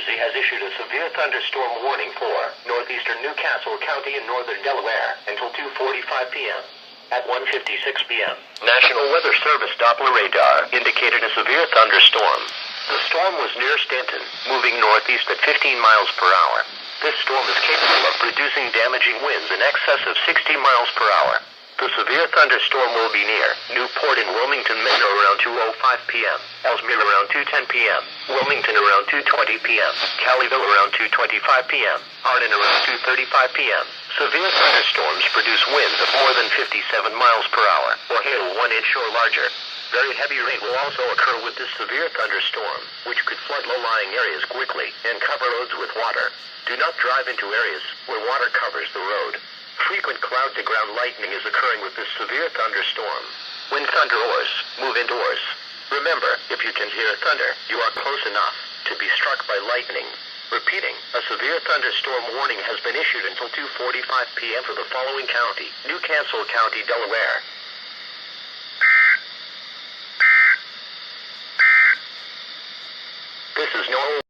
Jersey has issued a severe thunderstorm warning for northeastern Newcastle County and northern Delaware until 2:45 p.m. At 1:56 p.m., National Weather Service Doppler radar indicated a severe thunderstorm. The storm was near Stanton, moving northeast at 15 miles per hour. This storm is capable of producing damaging winds in excess of 60 miles per hour. The severe thunderstorm will be near Newport and Wilmington Metro around 2:05 p.m., Ellesmere around 2:10 p.m., Wilmington around 2:20 p.m., Calleyville around 2:25 p.m., Arden around 2:35 p.m. Severe thunderstorms produce winds of more than 57 miles per hour, or hail 1 inch or larger. Very heavy rain will also occur with this severe thunderstorm, which could flood low-lying areas quickly and cover roads with water. Do not drive into areas where water covers the road. Frequent cloud-to-ground lightning is occurring with this severe thunderstorm. When thunder roars, move indoors. Remember, if you can hear thunder, you are close enough to be struck by lightning. Repeating, a severe thunderstorm warning has been issued until 2:45 p.m. for the following county: Newcastle County, Delaware,